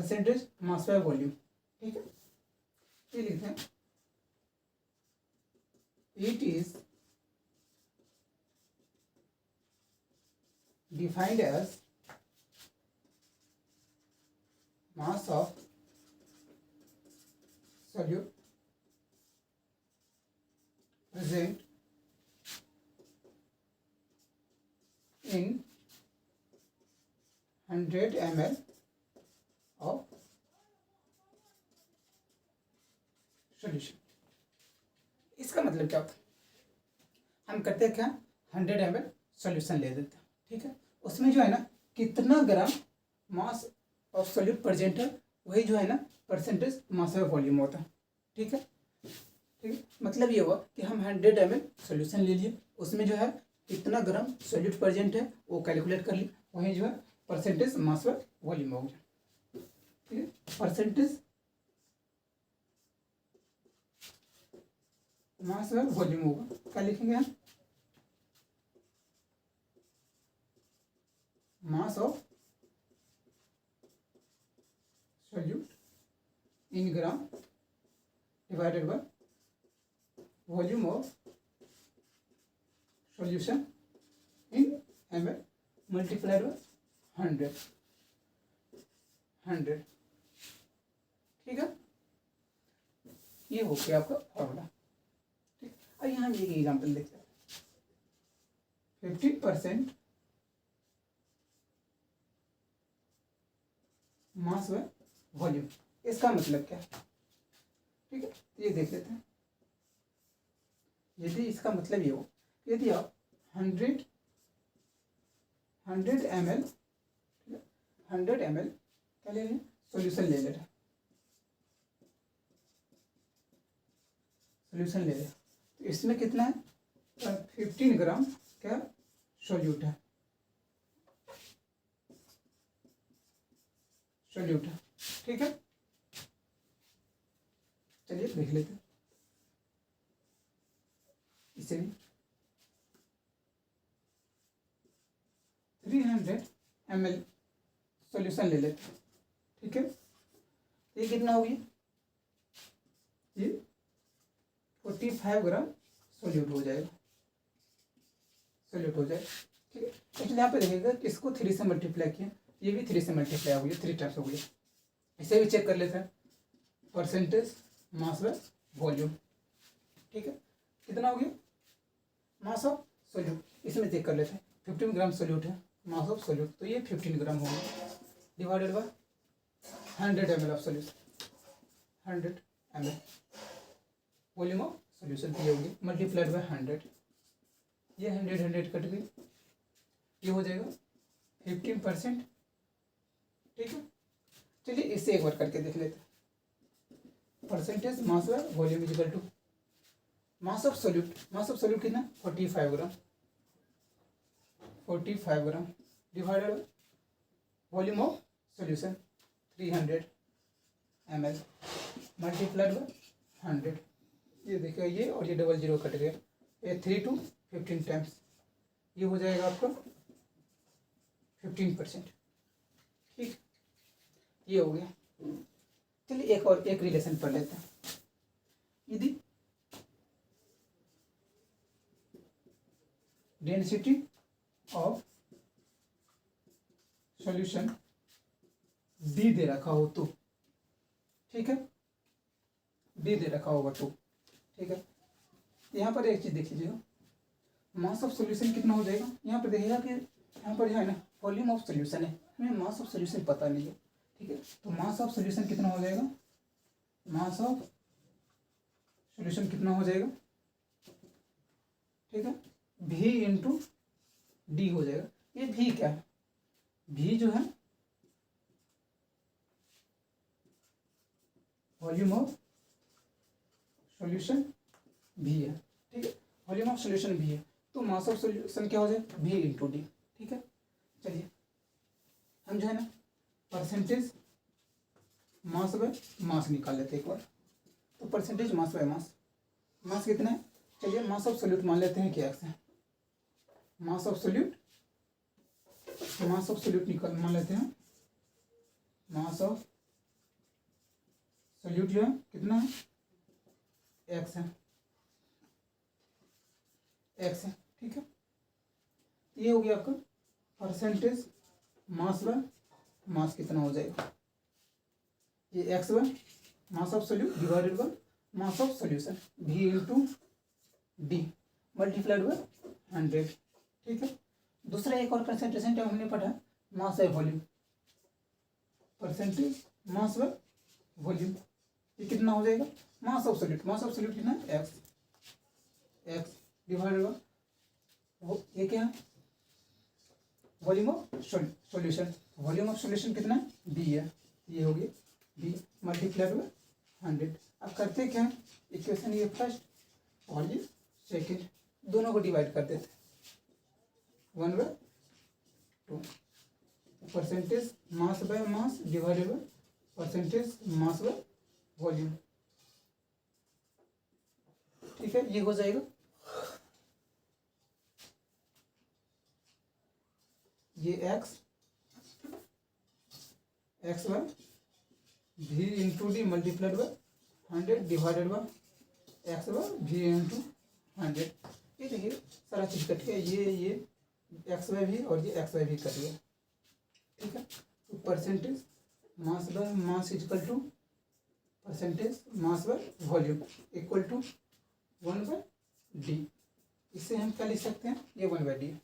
Percentage mass by volume. ठीक है, ये लिखते हैं it is defined as mass of solute present in 100 ml of solution। इसका मतलब क्या होता है, हम करते हैं क्या, 100 ml सॉल्यूशन ले देते हैं। ठीक है, उसमें जो है ना कितना ग्राम मास ऑफ सॉल्यूट प्रेजेंट है, वही जो है ना परसेंटेज मास ऑफ वॉल्यूम होता है। ठीक है, ठीक है, मतलब ये हुआ कि हम 100 ml सोल्यूशन ले लिए, उसमें जो है कितना ग्राम सॉल्यूट प्रेजेंट है वो कैलकुलेट कर लिए, वही जो है परसेंटेज मास बाय वॉल्यूम हो गया। ठीक है, परसेंटेज मास बाय वॉल्यूम होगा, क्या लिखेंगे हम, मास of solute in gram divided by volume of solution in ml multiplied by 100। ठीक है, ये हो गया आपका फॉर्मूला। ठीक, अब यहाँ एक एग्जाम्पल देखते हैं, 50% मास बाय वॉल्यूम, इसका मतलब क्या है। ठीक है, ये देख लेते हैं। यदि इसका मतलब ये हो, यदि आप 100 ml 100 ml क्या ले रहे हैं, सोल्यूशन ले रहे हैं, सोल्यूशन ले रहे हैं, तो इसमें कितना है, 15 ग्राम क्या सोल्यूट है, सोल्यूट है। ठीक है, चलिए देख लेते हैं इसे भी। 300 ml सॉल्यूशन ले लेते हैं। ठीक है, ये कितना हो गया, ये 45 ग्राम सोल्यूट हो जाएगा, सोल्यूट हो जाएगा। ठीक है, इसलिए यहाँ पे देखिएगा कि इसको 3 से मल्टीप्लाई किया, ये भी 3 से मल्टीप्लाई हो गया, 3 टाइम्स हो गया। इसे भी चेक कर लेते हैं, परसेंटेज मास बाय वॉल्यूम। ठीक है, कितना हो गया, मास ऑफ सोल्यूट, इसमें चेक कर लेते हैं, 15 ग्राम सोल्यूट है, मास ऑफ सोल्यूट, तो ये 15 ग्राम होगा divided by 100 ml of solution, 100 ml volume of solution ये होगी मल्टीप्लाइड बाय 100, ये 100 कट गई, ये हो जाएगा 15%। ठीक है, चलिए इससे एक बार करके देख लेते हैं, percentage mass by volume equal to mass of solute, mass of solute कितना 45 gram, 45 gram divided by volume of solution 300 ml multiplied by 100। ये देखिए, ये और ये डबल जीरो कट गया, ये 3 to 15 टाइम्स, ये हो जाएगा आपका 15%। ठीक, ये हो गया। चलिए एक और एक रिलेशन पढ़ लेते हैं, यदि डेंसिटी ऑफ सॉल्यूशन डी दे रखा हो तो, ठीक है, डी दे रखा होगा तो, ठीक है, यहाँ पर एक चीज देख लीजिएगा, मास ऑफ सॉल्यूशन कितना हो जाएगा, यहाँ पर देखिएगा कि यहाँ पर जो है ना वॉल्यूम ऑफ सॉल्यूशन है, हमें मास ऑफ सॉल्यूशन पता नहीं है। ठीक है, तो मास ऑफ सॉल्यूशन कितना हो जाएगा, मास ऑफ सॉल्यूशन कितना हो जाएगा, ठीक है, भी इंटू डी हो जाएगा। ये भी क्या है, भी जो है वॉल्यूम ऑफ सॉल्यूशन भी है। ठीक है, वॉल्यूम ऑफ सॉल्यूशन भी है, तो मास ऑफ सॉल्यूशन क्या हो जाए, भी इंटू डी। ठीक है, चलिए हम जो है ना परसेंटेज मास बाय मास निकाल लेते हैं एक बार। तो परसेंटेज मास बाय मास, मास कितना है, चलिए मास ऑफ सोल्यूट मान लेते हैं कि एक्स है, mass of solute, mass of solute निकाल मान लेते हैं, मास ऑफ सोल्यूट जो है कितना है, एक्स है, एक्स है, ठीक है। ये हो गया आपका परसेंटेज मास बाय मास कितना हो जाएगा, ये x bye mass of solute divided by mass of solution V into D multiplied by 100, ठीक है। दूसरा एक और कंसंट्रेशन टर्म हमने पढ़ा मास by volume, percentage mass by volume, ये कितना हो जाएगा, मास ऑफ सोल्यूट कितना है, एक्स, एक्स डिवाइडेड बाय वो ये क्या है, volume of solution, volume of solution कितना है, बी है, ये हो गया बी मल्टीप्लाइड बाय 100। अब करते क्या है, इक्वेशन ये फर्स्ट और ये सेकेंड, दोनों को डिवाइड कर देते 1/2, percentage mass by mass divided by percentage mass by volume, ठीक है। ये हो जाएगा, ये x by V into D multiplied by 100 divided by x by V into 100। ये देखिए सारा चीज कट गया, ये एक्स बाय भी और ये एक्स बाय भी कट गया, ठीक है। तो percentage mass by mass equal to percentage mass by volume equal to 1/d। इससे हम क्या लिख सकते हैं, ये 1/d,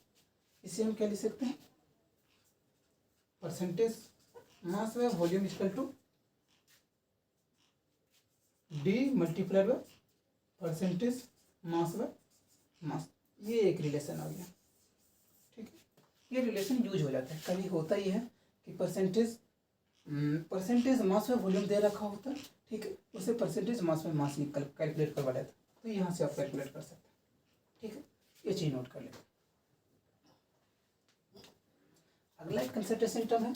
इससे हम क्या लिख सकते हैं, percentage mass by volume equal to d multiplied by percentage mass by mass. ये एक रिलेशन आ गया, ठीक है। ये रिलेशन यूज हो जाता है, कभी होता ही है कि परसेंटेज मास बाय वॉल्यूम दे रखा होता है, ठीक है, उसे परसेंटेज मास बाय मास निकल कैलकुलेट करवा लेता है, तो यहाँ से आप कैलकुलेट कर सकते हैं, ठीक है। ये चीज नोट कर लेते हैं। अगला एक कंसंट्रेशन टर्म है,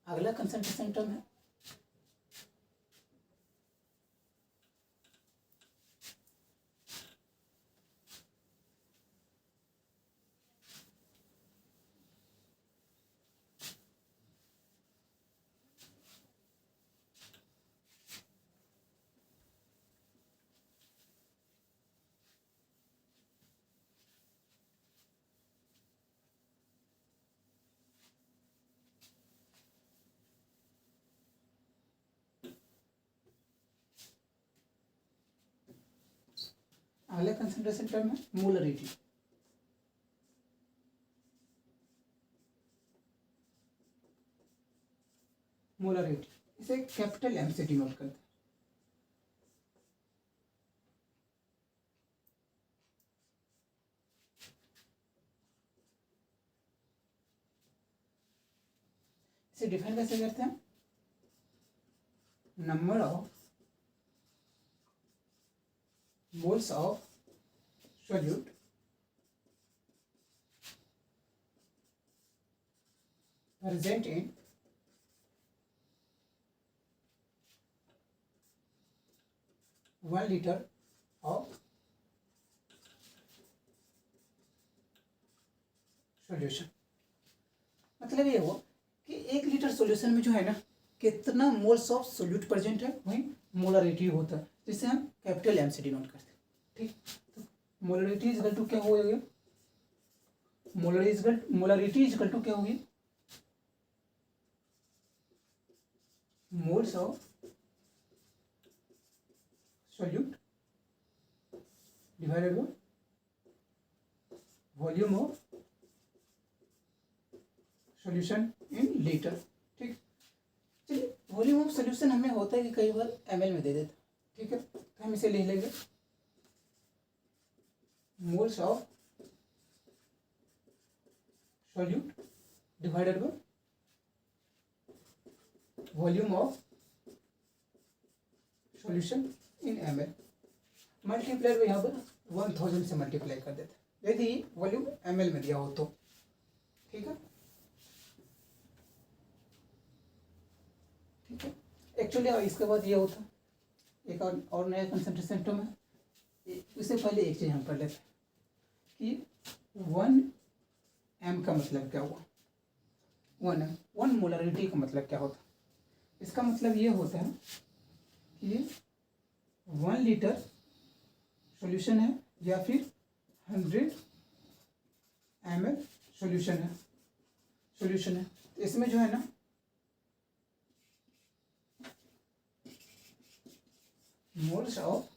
अगला कंसंट्रेशन टर्म है अगला कंसंट्रेशन टर्म है मोलरिटी। मोलरिटी इसे कैपिटल एम से डिनोट करते हैं, इसे डिफाइन कैसे करते हैं, number of moles of solute present in 1 liter of solution. मतलब ये हुआ कि 1 लीटर सॉल्यूशन में जो है ना कितना मोल्स ऑफ सोल्यूट प्रेजेंट है, वही मोलरिटी होता है, जिसे हम कैपिटल एम से डिनोट करते हैं, ठीक। तो मोलरिटी इज इक्वल टू क्या हो गया, मोलरिटी इज इक्वल टू क्या होगी, moles of solute divided by volume of solution in litre, ठीक। चलिए वॉल्यूम ऑफ सॉल्यूशन हमें होता है कि कई बार ml में दे देता, ठीक है, तो हम इसे लिख लेंगे moles of solute divided by volume of solution in ml multiply को यहाँ पर 1000 से मल्टीप्लाई कर देते हैं यदि वॉल्यूम ml में दिया हो तो, ठीक है, ठीक है। एक्चुअली इसके बाद ये होता एक और नया कंसंट्रेशन टर्म है, इससे पहले एक चीज हम पढ़ लेते हैं कि 1 m का मतलब क्या हुआ, 1 m। 1 मोलरिटी का मतलब क्या होता है? इसका मतलब ये होता है कि ये 1 लीटर सॉल्यूशन है या फिर 100 ml सॉल्यूशन है। तो इसमें जो है ना मोल्स ऑफ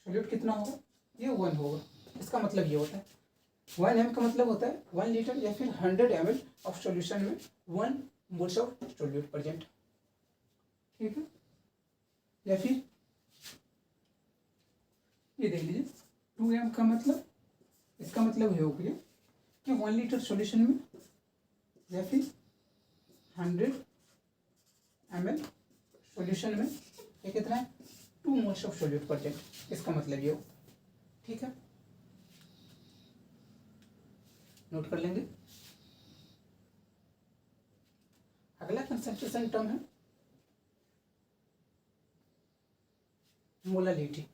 सॉल्यूट कितना होगा? ये 1 होगा। इसका मतलब ये होता है 1 m का मतलब होता है 1 लीटर या फिर 100 ml ऑफ सॉल्यूशन में 1 मोल्स ऑफ सॉल्यूट प्रेजेंट। ठीक है, या फिर ये देख लीजिए 2 m का मतलब, इसका मतलब ये हो गया कि 1 लीटर सॉल्यूशन में या फिर 100 ml सॉल्यूशन में ये कितना है? 2 मोल्स ऑफ सॉल्यूट प्रेजेंट। इसका मतलब ये हो। ठीक है, नोट कर लेंगे। अगला कंसंट्रेशन टर्म है मोलालिटी।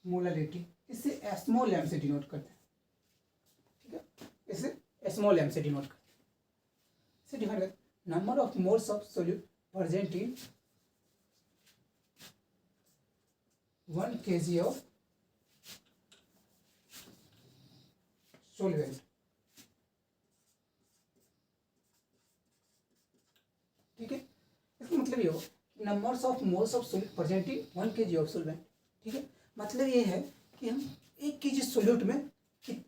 मोलालिटी इसे स्मॉल एम से डिनोट करते हैं। ठीक है, इसे स्मॉल एम से डिनोट करते हैं। इसे डिफाइन करते number of moles of solute present in 1 kg of solvent. ठीक है, इसका मतलब ये हो numbers of moles of solute present in 1 kg of solvent. ठीक है, मतलब ये है कि हम 1 kg सॉल्यूट में 1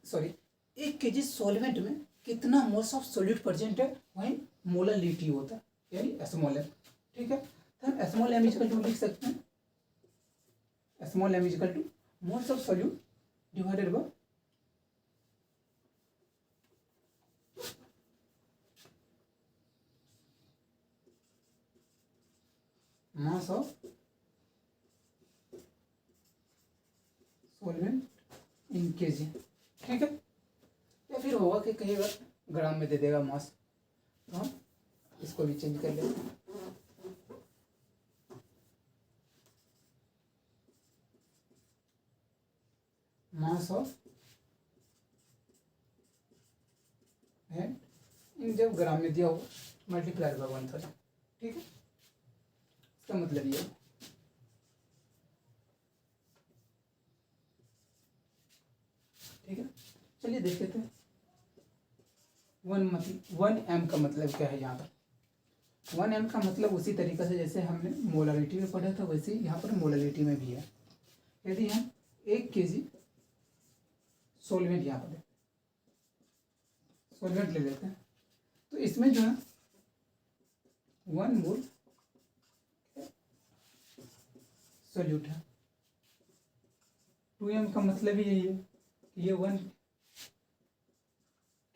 kg सॉल्वेंट में कितना मोल्स ऑफ सॉल्यूट प्रेजेंट है वही मोलालिटी होता है, यानी स्मॉल एम। ठीक है, तो हम स्मॉल एम इक्वल टू लिख सकते हैं small M equal to moles of solute divided by mass of solvent in KG. ठीक है, या फिर होगा कि कई बार ग्राम में दे देगा मास, तो हम इसको भी चेंज कर लेते हैं। मास ऑफ एंड इन जब ग्राम में दिया हो मल्टीप्लाई बाय 1000। ठीक है, इसका मतलब ये है। ठीक है, चलिए देख लेते हैं 1 m का मतलब क्या है। यहाँ पर 1 m का मतलब उसी तरीके से जैसे हमने मोलारिटी में पढ़ा था वैसे यहाँ पर मोलारिटी में भी है। यदि हम 1 kg सॉल्वेंट यहाँ पर सॉल्वेंट ले लेते हैं तो इसमें जो है 1 मोल सॉल्यूट है। 2m का मतलब ही यही है कि ये 1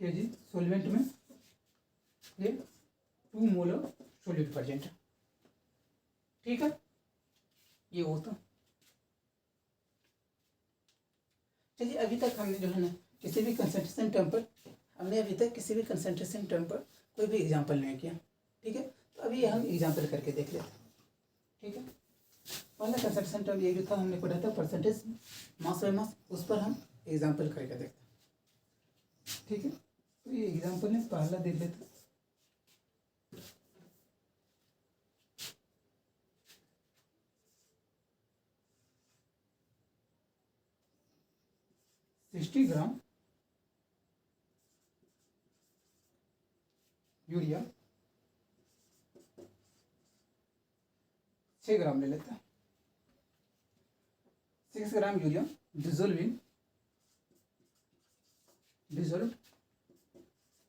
kg सॉल्वेंट में ये 2 मोल सॉल्यूट प्रेजेंट है। ठीक है, ये होता। चलिए अभी तक हमने जो है ना किसी भी कंसंट्रेशन टर्म पर कोई भी एग्जांपल नहीं किया। ठीक है, तो अभी हम एग्जांपल करके देख लेते हैं। ठीक है, पहला कंसंट्रेशन टर्म ये जो था हमने पढ़ा था परसेंटेज मास बाय मास, उस पर हम एग्जांपल करके देखते हैं। ठीक है, तो ये एग्जांपल में पहला देख लेते हैं। $60 ग्राम यूरिया 6 ग्राम ले लेते हैं। 6 gram urea dissolve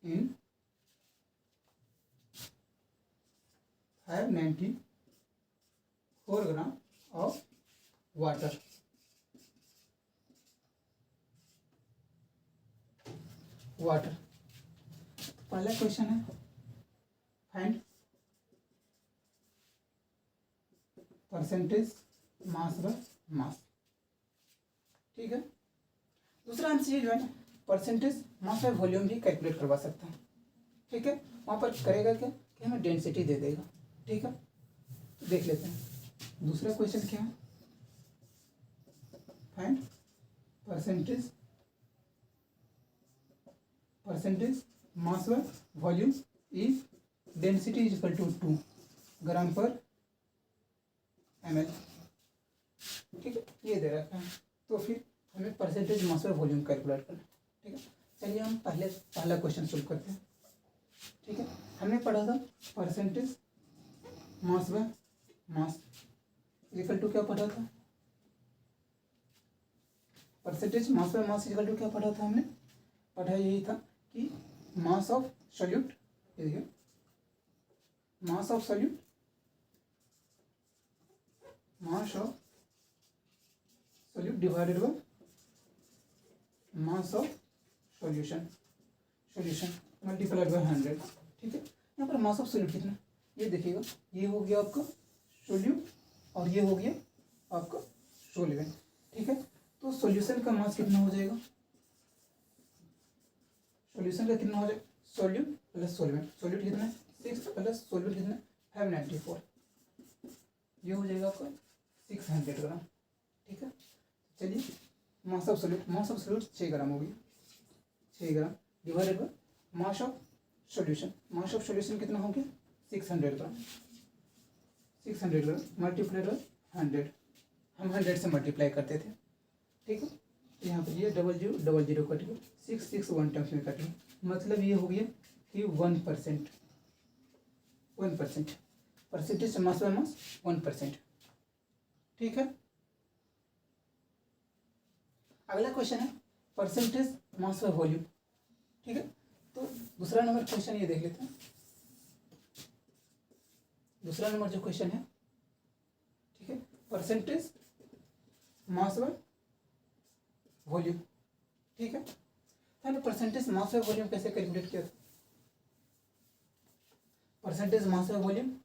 in 594 gram of water. Water. तो पहला क्वेश्चन है फाइंड परसेंटेज मास बाय मास। ठीक है, दूसरा हमसे जो है ना परसेंटेज मास बाय वॉल्यूम भी कैलकुलेट करवा सकता है। ठीक है, वहाँ पर करेगा क्या कि हमें डेंसिटी दे देगा। ठीक है, तो देख लेते हैं दूसरा क्वेश्चन क्या है, find percentage mass by volume if density is equal to 2 gram per ml। ठीक है, ये दे रखा है, तो फिर हमें percentage mass by volume calculate करना है। ठीक है, चलिए हम पहला क्वेश्चन सोल्व करते हैं। ठीक है, हमने पढ़ा था percentage mass by mass equal to क्या पढ़ा था, percentage mass by mass equal to क्या पढ़ा था हमने, पढ़ा यही था कि मास ऑफ सॉल्यूट, देखिए मास of solute, mass of solute divided by mass of solution multiplied by 100। ठीक है, यहाँ पर मास ऑफ सॉल्यूट कितना, ये देखिएगा, ये हो गया आपका सॉल्यूट और ये हो गया आपका सॉल्वेंट। ठीक है, तो सॉल्यूशन का मास कितना हो जाएगा, सॉल्यूशन का कितना हो जाएगा, सॉल्यूट प्लस सॉल्वेंट, सॉल्यूट कितना है 6 प्लस सॉल्वेंट कितना 594, ये हो जाएगा आपका 600 ग्राम। ठीक है, चलिए मास ऑफ सॉल्यूट 6 ग्राम हो गया, 6 ग्राम divided by mass of solution कितना हो गया 600 ग्राम, 600 ग्राम मल्टीप्लाइड बाय 100, हम 100 से मल्टीप्लाई करते थे। ठीक है, तो यहाँ पर ये 00 कट गया, 6 1 टाइम्स में कट गया, मतलब ये हो गया कि 1%, परसेंटेज मास बाय मास 1%। ठीक है, अगला क्वेश्चन है परसेंटेज मास बाय वॉल्यूम। ठीक है, तो दूसरा नंबर क्वेश्चन ये देख लेते हैं, दूसरा नंबर जो क्वेश्चन है, ठीक है, परसेंटेज मास बाय वॉल्यूम। ठीक है, तो हमने परसेंटेज मास बाय वॉल्यूम कैसे कैलकुलेट किया था, परसेंटेज मास बाय वॉल्यूम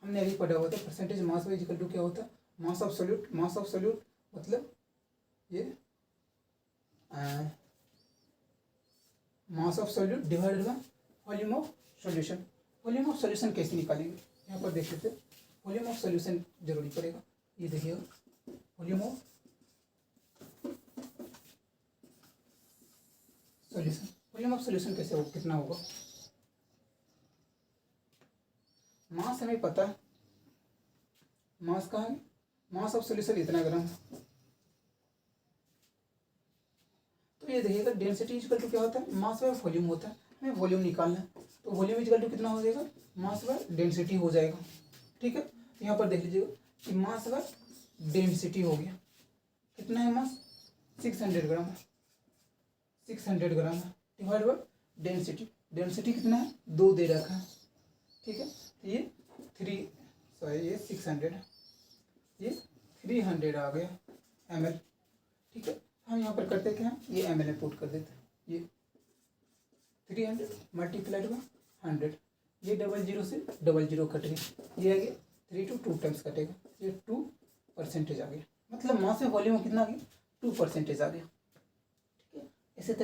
हमने अभी पढ़ा हुआ था, percentage mass by equal to क्या होता है, मास ऑफ सॉल्यूट मतलब ये mass of solute divided by volume of solution. Volume of solution कैसे निकालेंगे, यहाँ पर देख लेते हैं, वॉल्यूम ऑफ सॉल्यूशन जरूरी पड़ेगा, ये देखिएगा वॉल्यूम ऑफ सॉल्यूशन कैसे होगा, कितना होगा, मास हमें पता है, मास कहाँ है, मास ऑफ सॉल्यूशन इतना ग्राम, तो ये देखिएगा डेंसिटी इक्वल टू क्या होता है, मास बाय वॉल्यूम होता है, हमें वॉल्यूम निकालना है, तो वॉल्यूम इक्वल टू कितना हो जाएगा, मास बाय डेंसिटी हो जाएगा। ठीक है, तो यहाँ पर देख लीजिएगा कि मास बाय डेंसिटी हो गया, कितना है मास 600 ग्राम है, 600 ग्राम है डिवाइड बाय डेंसिटी कितना है 2 दे रखा है। ठीक है, तो ये 600 है, ये 300 आ गया ml। ठीक है, हम यहाँ पर करते क्या हैं, ये ml में पुट कर देते हैं, ये 300 मल्टीप्लाइड बाय 100, ये 00 से 00 कट गया, ये आ गया 3 to 2 टाइम्स कटेगा, ये 2% आ गया, मतलब मास में वॉल्यूम कितना आ गया 2% आ गया। ठीक है, इसी तरह